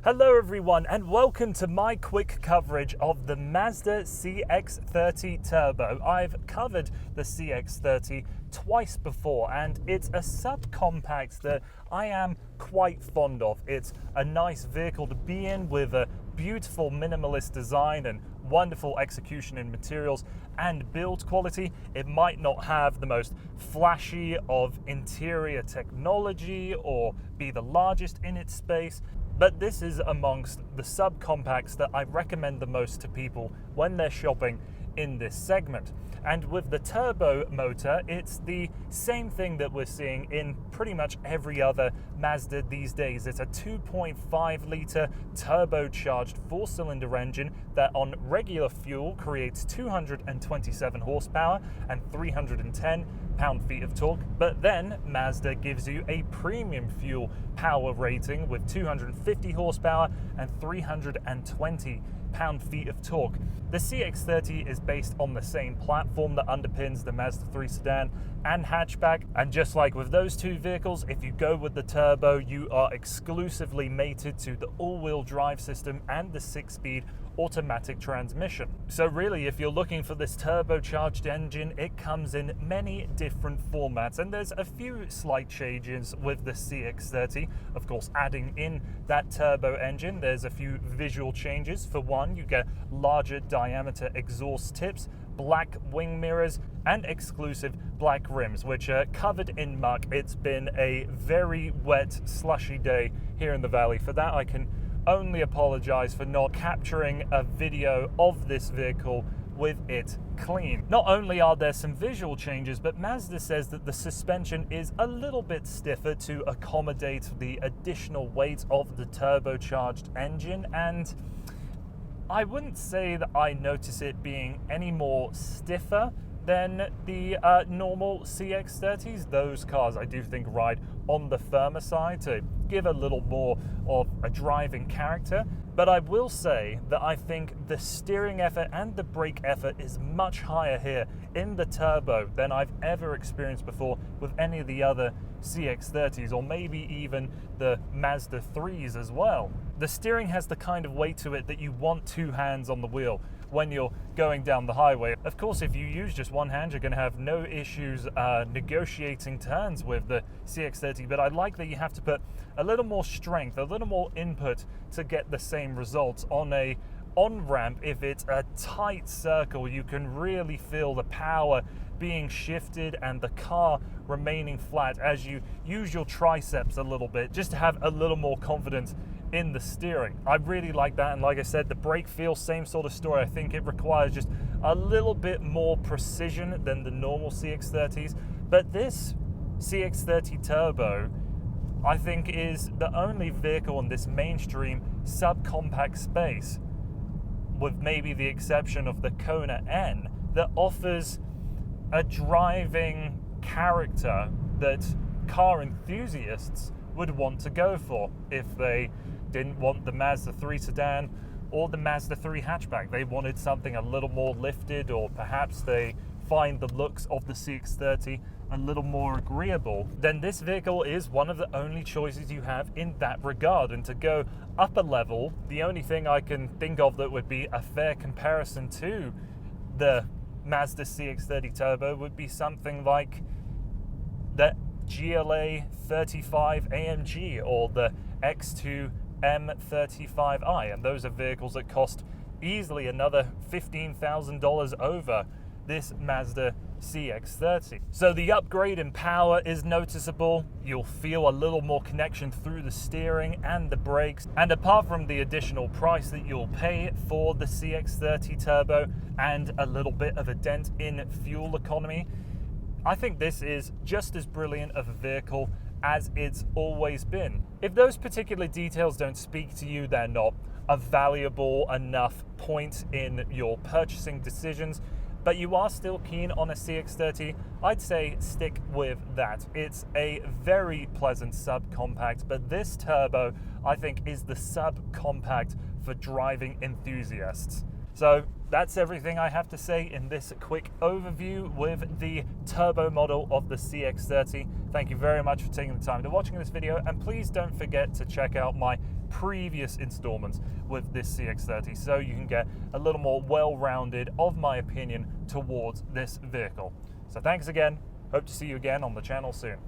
Hello everyone and welcome to my quick coverage of the Mazda CX-30 Turbo. I've covered the CX-30 twice before and it's a subcompact that I am quite fond of. It's a nice vehicle to be in with a beautiful minimalist design and wonderful execution in materials and build quality. It might not have the most flashy of interior technology or be the largest in its space, but this is amongst the subcompacts that I recommend the most to people when they're shopping in this segment. And with the turbo motor, it's the same thing that we're seeing in pretty much every other Mazda these days. It's a 2.5 litre turbocharged 4-cylinder engine that on regular fuel creates 227 horsepower and 310 pound-feet of torque, but then Mazda gives you a premium fuel power rating with 250 horsepower and 320 pound-feet of torque. The CX-30 is based on the same platform that underpins the Mazda 3 sedan and hatchback, and just like with those two vehicles, if you go with the turbo, you are exclusively mated to the all-wheel drive system and the 6-speed automatic transmission. So really, if you're looking for this turbocharged engine, it comes in many different formats, and there's a few slight changes with the CX-30. Of course, adding in that turbo engine, there's a few visual changes. For one, you get larger diameter exhaust tips, black wing mirrors, and exclusive black rims, which are covered in muck. It's been a very wet, slushy day here in the valley. For that, I can only apologize for not capturing a video of this vehicle with it clean. Not only are there some visual changes, but Mazda says that the suspension is a little bit stiffer to accommodate the additional weight of the turbocharged engine, and I wouldn't say that I notice it being any more stiffer than the normal CX-30s. Those cars I do think ride on the firmer side to give a little more of a driving character. But I will say that I think the steering effort and the brake effort is much higher here in the turbo than I've ever experienced before with any of the other CX-30s, or maybe even the Mazda 3s as well. The steering has the kind of weight to it that you want two hands on the wheel when you're going down the highway. Of course, if you use just one hand, you're going to have no issues negotiating turns with the CX-30, but I like that you have to put a little more strength, a little more input to get the same results. On a on-ramp, if it's a tight circle, you can really feel the power being shifted and the car remaining flat as you use your triceps a little bit just to have a little more confidence in the steering. I really like that, and like I said, the brake feel, same sort of story. I think it requires just a little bit more precision than the normal CX-30s, but this CX-30 Turbo, I think, is the only vehicle in this mainstream subcompact space, with maybe the exception of the Kona N, that offers a driving character that car enthusiasts would want to go for if they didn't want the Mazda 3 sedan or the Mazda 3 hatchback. They wanted something a little more lifted, or perhaps they find the looks of the CX-30 a little more agreeable. Then this vehicle is one of the only choices you have in that regard. And to go up a level, the only thing I can think of that would be a fair comparison to the Mazda CX-30 Turbo would be something like the GLA 35 AMG or the X2 M35i, and those are vehicles that cost easily another $15,000 over this Mazda CX-30. So the upgrade in power is noticeable. You'll feel a little more connection through the steering and the brakes, and apart from the additional price that you'll pay for the CX-30 Turbo and a little bit of a dent in fuel economy, I think this is just as brilliant of a vehicle as it's always been. If those particular details don't speak to you, they're not a valuable enough point in your purchasing decisions, but you are still keen on a CX-30, I'd say stick with that. It's a very pleasant subcompact, but this turbo, I think, is the subcompact for driving enthusiasts. So that's everything I have to say in this quick overview with the turbo model of the CX-30. Thank you very much for taking the time to watching this video, and please don't forget to check out my previous installments with this CX-30, so you can get a little more well-rounded of my opinion towards this vehicle. So thanks again. Hope to see you again on the channel soon.